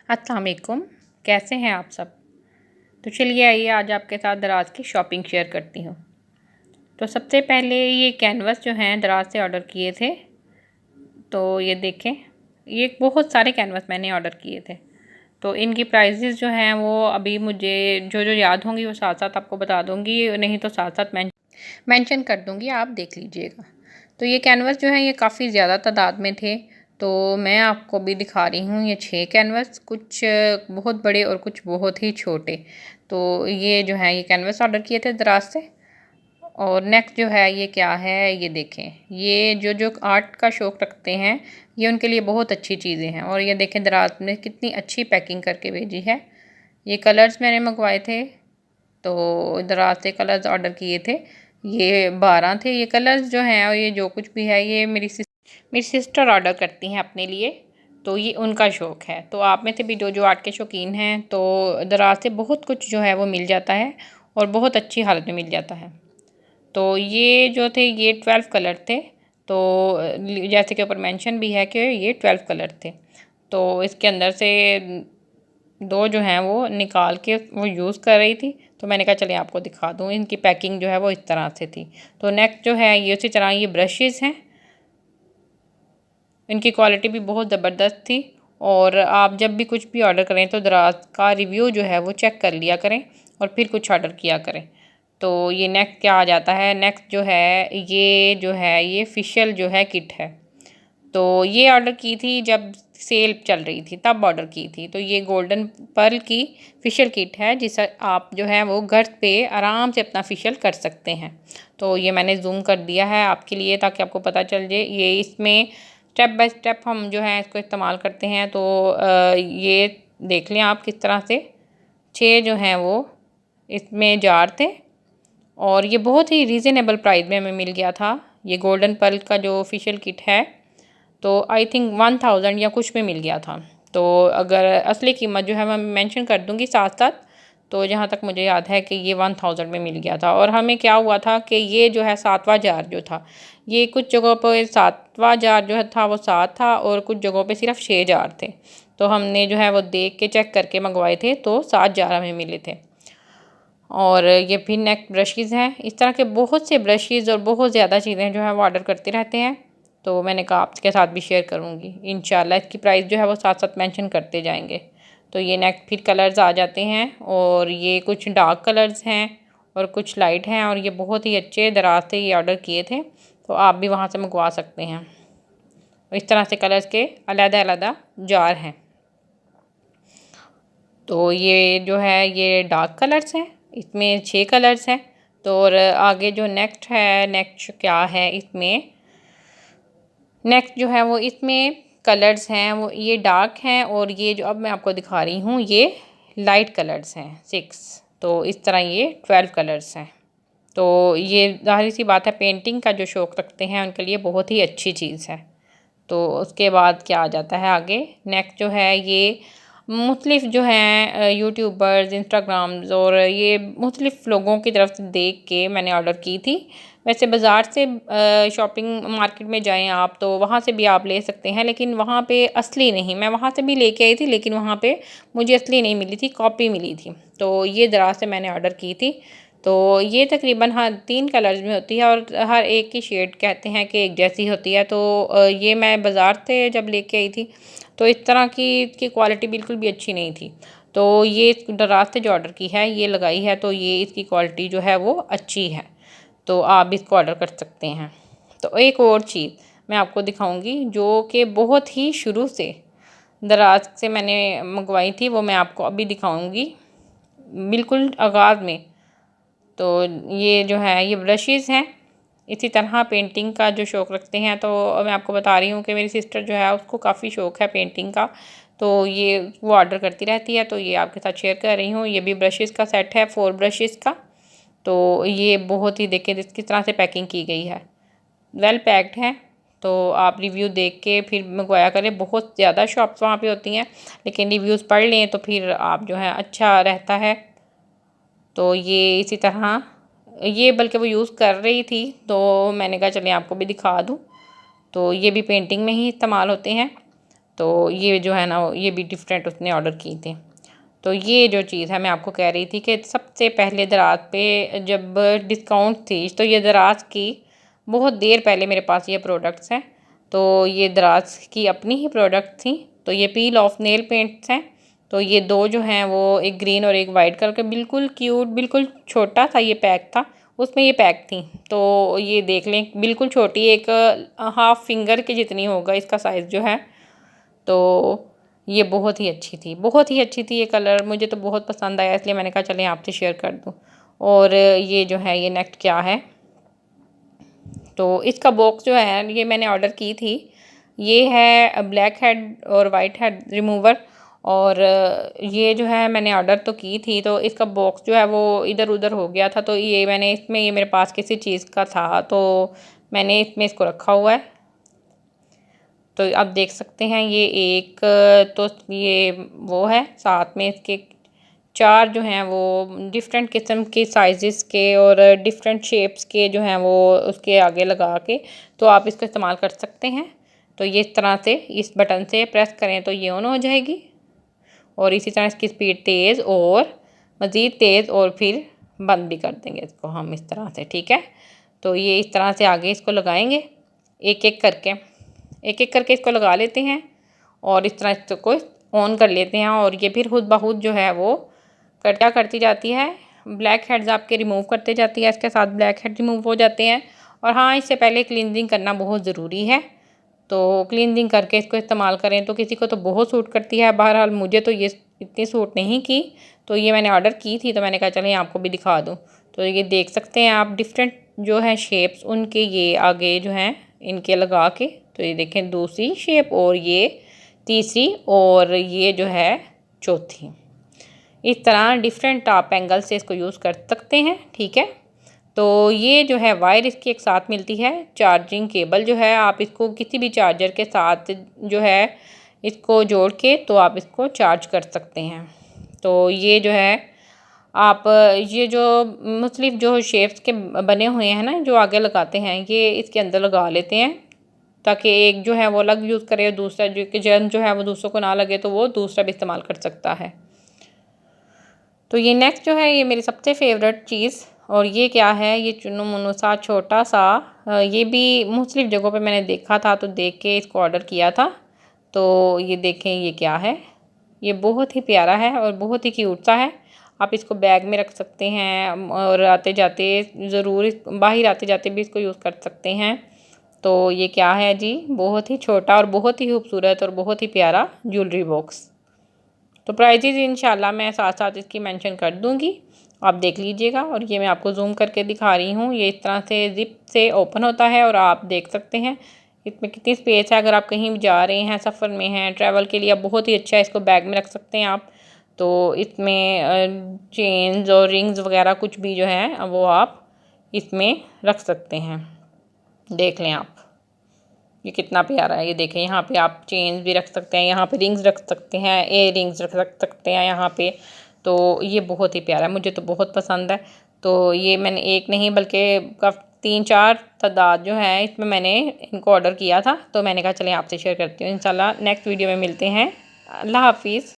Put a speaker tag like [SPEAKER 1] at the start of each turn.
[SPEAKER 1] अस्सलाम वालेकुम, कैसे हैं आप सब। तो चलिए आइए आज आपके साथ दराज की शॉपिंग शेयर करती हूँ। तो सबसे पहले ये कैनवस जो हैं दराज से ऑर्डर किए थे। तो ये देखें, ये बहुत सारे कैनवस मैंने ऑर्डर किए थे। तो इनकी प्राइसेस जो हैं वो अभी मुझे जो जो याद होंगी वो साथ साथ आपको बता दूँगी, नहीं तो साथ साथ मेंशन कर दूँगी, आप देख लीजिएगा। तो ये कैनवस जो है ये काफ़ी ज़्यादा तादाद में थे। तो मैं आपको भी दिखा रही हूँ ये 6 कैनवस, कुछ बहुत बड़े और कुछ बहुत ही छोटे। तो ये जो है ये कैनवस ऑर्डर किए थे दराज से। और नेक्स्ट जो है ये क्या है, ये देखें, ये जो जो आर्ट का शौक़ रखते हैं ये उनके लिए बहुत अच्छी चीज़ें हैं। और ये देखें दराज ने कितनी अच्छी पैकिंग करके भेजी है। ये कलर्स मैंने मंगवाए थे, तो दराज से कलर्स ऑर्डर किए थे। ये 12 थे ये कलर्स जो हैं, और ये जो कुछ भी है ये मेरी सिस्टर ऑर्डर करती हैं अपने लिए। तो ये उनका शौक़ है। तो आप में से भी जो जो आर्ट के शौकीन हैं तो दराज से बहुत कुछ जो है वो मिल जाता है और बहुत अच्छी हालत में मिल जाता है। तो ये जो थे ये 12 कलर थे। तो जैसे कि ऊपर मेंशन भी है कि ये 12 कलर थे। तो इसके अंदर से 2 जो हैं वो निकाल के वो यूज़ कर रही थी, तो मैंने कहा चलिए आपको दिखा दूँ। इनकी पैकिंग जो है वो इस तरह से थी। तो नेक्स्ट जो है ये उसी तरह ये ब्रशेज़ हैं, इनकी क्वालिटी भी बहुत ज़बरदस्त थी। और आप जब भी कुछ भी ऑर्डर करें तो दराज का रिव्यू जो है वो चेक कर लिया करें और फिर कुछ ऑर्डर किया करें। तो ये नेक्स्ट क्या आ जाता है, नेक्स्ट जो है ये फ़िशल जो है किट है। तो ये ऑर्डर की थी जब सेल चल रही थी तब ऑर्डर की थी। तो ये गोल्डन पर्ल की फ़िशल किट है जिसे आप जो है वो घर पे आराम से अपना फ़िशल कर सकते हैं। तो ये मैंने जूम कर दिया है आपके लिए ताकि आपको पता चल जाए। ये इसमें स्टेप बाय स्टेप हम जो है इसको इस्तेमाल करते हैं। तो ये देख लें आप किस तरह से 6 जो हैं वो इसमें जार थे और ये बहुत ही रीज़नेबल प्राइस में हमें मिल गया था। ये गोल्डन पर्ल का जो ऑफिशियल किट है तो आई थिंक 1000 या कुछ में मिल गया था। तो अगर असली कीमत जो है मैं मेंशन कर दूंगी साथ साथ। तो जहाँ तक मुझे याद है कि ये 1000 में मिल गया था। और हमें क्या हुआ था कि ये जो है 7वां जार जो था, ये कुछ जगहों पर 7वां जार जो है था वो 7 था और कुछ जगहों पे सिर्फ 6 जार थे। तो हमने जो है वो देख के चेक करके मंगवाए थे, तो 7 जार हमें मिले थे। और ये भी नेक ब्रशेज़ हैं। इस तरह के बहुत से ब्रशेज़ और बहुत ज़्यादा चीज़ें जो है वो ऑर्डर करते रहते हैं। तो मैंने कहा आपके साथ भी शेयर करूँगी इंशाल्लाह। इसकी प्राइस जो है वो साथ साथ मेंशन करते जाएंगे। तो ये नेक्स्ट फिर कलर्स आ जाते हैं और ये कुछ डार्क कलर्स हैं और कुछ लाइट हैं और ये बहुत ही अच्छे दराज से ये ऑर्डर किए थे। तो आप भी वहाँ से मंगवा सकते हैं। इस तरह से कलर्स के अलग-अलग जार हैं। तो ये जो है ये डार्क कलर्स हैं, इसमें 6 कलर्स हैं। तो और आगे जो नेक्स्ट है, नेक्स्ट क्या है इसमें, नेक्स्ट जो है वो इसमें कलर्स हैं वो ये डार्क हैं और ये जो अब मैं आपको दिखा रही हूँ ये लाइट कलर्स हैं 6। तो इस तरह ये 12 कलर्स हैं। तो ये ज़ाहिर सी बात है पेंटिंग का जो शौक़ रखते हैं उनके लिए बहुत ही अच्छी चीज़ है। तो उसके बाद क्या आ जाता है आगे, नेक्स्ट जो है ये मुख्तलिफ़ जो हैं यूट्यूबर्स, इंस्टाग्राम्स और ये मुख्तलिफ़ लोगों की तरफ से देख के मैंने ऑर्डर की थी। वैसे बाज़ार से शॉपिंग मार्केट में जाएँ आप तो वहाँ से भी आप ले सकते हैं, लेकिन वहाँ पे असली नहीं। मैं वहाँ से भी लेके आई थी लेकिन वहाँ पे मुझे असली नहीं मिली थी, कॉपी मिली थी। तो ये दराज से मैंने ऑर्डर की थी। तो ये तकरीबन हाँ 3 कलर्स में होती है और हर एक की शेड कहते हैं कि एक जैसी होती है। तो ये मैं बाज़ार से जब लेके आई थी तो इस तरह की इसकी क्वालिटी बिल्कुल भी अच्छी नहीं थी। तो ये दराज से जो ऑर्डर की है ये लगाई है, तो ये इसकी क्वालिटी जो है वो अच्छी है। तो आप भी इसको ऑर्डर कर सकते हैं। तो एक और चीज़ मैं आपको दिखाऊंगी जो कि बहुत ही शुरू से दराज से मैंने मंगवाई थी, वो मैं आपको अभी दिखाऊंगी बिल्कुल आगाज़ में। तो ये जो है ये ब्रशेज़ हैं। इसी तरह पेंटिंग का जो शौक़ रखते हैं तो मैं आपको बता रही हूँ कि मेरी सिस्टर जो है उसको काफ़ी शौक़ है पेंटिंग का। तो ये वो ऑर्डर करती रहती है, तो ये आपके साथ शेयर कर रही हूँ। ये भी ब्रशेज़ का सेट है 4 ब्रशेज़ का। तो ये बहुत ही देखें किस तरह से पैकिंग की गई है, वेल पैक्ड है। तो आप रिव्यू देख के फिर मंगवाया करें। बहुत ज़्यादा शॉप्स वहाँ पे होती हैं लेकिन रिव्यूज़ पढ़ लें तो फिर आप जो है अच्छा रहता है। तो ये इसी तरह ये बल्कि वो यूज़ कर रही थी तो मैंने कहा चलिए आपको भी दिखा दूँ। तो ये भी पेंटिंग में ही इस्तेमाल होते हैं। तो ये जो है ना ये भी डिफरेंट उसने ऑर्डर की थी। तो ये जो चीज़ है मैं आपको कह रही थी कि सबसे पहले दराज पे जब डिस्काउंट थी तो ये दराज की बहुत देर पहले मेरे पास ये प्रोडक्ट्स हैं। तो ये दराज की अपनी ही प्रोडक्ट थी। तो ये पील ऑफ नेल पेंट्स हैं। तो ये दो जो हैं वो एक ग्रीन और एक वाइट कलर के, बिल्कुल क्यूट, बिल्कुल छोटा सा ये पैक था, उसमें ये पैक थी। तो ये देख लें, बिल्कुल छोटी, एक हाफ फिंगर के जितनी होगा इसका साइज़ जो है। तो ये बहुत ही अच्छी थी, बहुत ही अच्छी थी। ये कलर मुझे तो बहुत पसंद आया, इसलिए मैंने कहा चलें आपसे शेयर कर दूँ। और ये जो है ये नेक्स्ट क्या है, तो इसका बॉक्स जो है ये मैंने ऑर्डर की थी। ये है ब्लैक हेड और वाइट हेड रिमूवर। और ये जो है मैंने ऑर्डर तो की थी, तो इसका बॉक्स जो है वो इधर उधर हो गया था। तो ये मैंने इसमें, ये मेरे पास किसी चीज़ का था तो मैंने इसमें इसको रखा हुआ है। तो आप देख सकते हैं ये एक, तो ये वो है, साथ में इसके चार जो हैं वो डिफरेंट किस्म के साइज़ेस के और डिफरेंट शेप्स के जो हैं वो उसके आगे लगा के तो आप इसको इस्तेमाल कर सकते हैं। तो ये इस तरह से इस बटन से प्रेस करें तो ये ऑन हो जाएगी, और इसी तरह इसकी स्पीड तेज़ और मज़ीद तेज़, और फिर बंद भी कर देंगे इसको हम इस तरह से, ठीक है। तो ये इस तरह से आगे इसको लगाएंगे, एक एक करके इसको लगा लेते हैं और इस तरह इसको ऑन कर लेते हैं। और ये फिर खुद ब खुद जो है वो क्या करती जाती है, ब्लैक हेड्स आपके रिमूव करते जाती है, इसके साथ ब्लैक हेड रिमूव हो जाते हैं। और हाँ, इससे पहले क्लींजिंग करना बहुत ज़रूरी है, तो क्लींजिंग करके इसको इस्तेमाल करें। तो किसी को तो बहुत सूट करती है, बहरहाल मुझे तो ये इतनी सूट नहीं की। तो ये मैंने ऑर्डर की थी तो मैंने कहा चलें आपको भी दिखा दूँ। तो ये देख सकते हैं आप, डिफरेंट जो है शेप्स उनके ये आगे जो हैं इनके लगा के। तो ये देखें दूसरी शेप, और ये तीसरी, और ये जो है चौथी। इस तरह डिफरेंट आप एंगल से इसको यूज़ कर सकते हैं, ठीक है। तो ये जो है वायर इसकी एक साथ मिलती है, चार्जिंग केबल जो है आप इसको किसी भी चार्जर के साथ जो है इसको जोड़ के तो आप इसको चार्ज कर सकते हैं। तो ये जो है आप ये जो मुख्तलिफ जो शेप्स के बने हुए हैं ना जो आगे लगाते हैं, ये इसके अंदर लगा लेते हैं ताकि एक जो है वो अलग यूज़ करे और दूसरा जो कि जर्म जो है वो दूसरों को ना लगे, तो वो दूसरा भी इस्तेमाल कर सकता है। तो ये नेक्स्ट जो है ये मेरी सबसे फेवरेट चीज़, और ये क्या है, ये चुन्नू मुन्नू सा छोटा सा, ये भी मुख्तलिफ जगहों पे मैंने देखा था तो देख के इसको ऑर्डर किया था। तो ये देखें ये क्या है, ये बहुत ही प्यारा है और बहुत ही क्यूट सा है। आप इसको बैग में रख सकते हैं और आते जाते ज़रूर बाहर आते जाते भी इसको यूज़ कर सकते हैं। तो ये क्या है जी, बहुत ही छोटा और बहुत ही खूबसूरत और बहुत ही प्यारा ज्वेलरी बॉक्स। तो प्राइजेज़ इंशाल्लाह मैं साथ साथ इसकी मेंशन कर दूंगी, आप देख लीजिएगा। और ये मैं आपको जूम करके दिखा रही हूँ, ये इस तरह से ज़िप से ओपन होता है और आप देख सकते हैं इसमें कितनी स्पेस है। अगर आप कहीं जा रहे हैं, सफ़र में हैं, ट्रैवल के लिए बहुत ही अच्छा है, इसको बैग में रख सकते हैं आप। तो इसमें चेन्स और रिंग्स वगैरह कुछ भी जो है वो आप इसमें रख सकते हैं। देख लें आप, ये कितना प्यारा है। ये देखें, यहाँ पे आप चेन्स भी रख सकते हैं, यहाँ पे रिंग्स रख सकते हैं, एयर रिंग्स रख सकते हैं यहाँ पे। तो ये बहुत ही प्यारा है, मुझे तो बहुत पसंद है। तो ये मैंने एक नहीं बल्कि 3-4 तादाद जो है इसमें मैंने इनको ऑर्डर किया था। तो मैंने कहा चलें आपसे शेयर करती हूँ। इंशाल्लाह नेक्स्ट वीडियो में मिलते हैं। अल्लाह हाफिज़।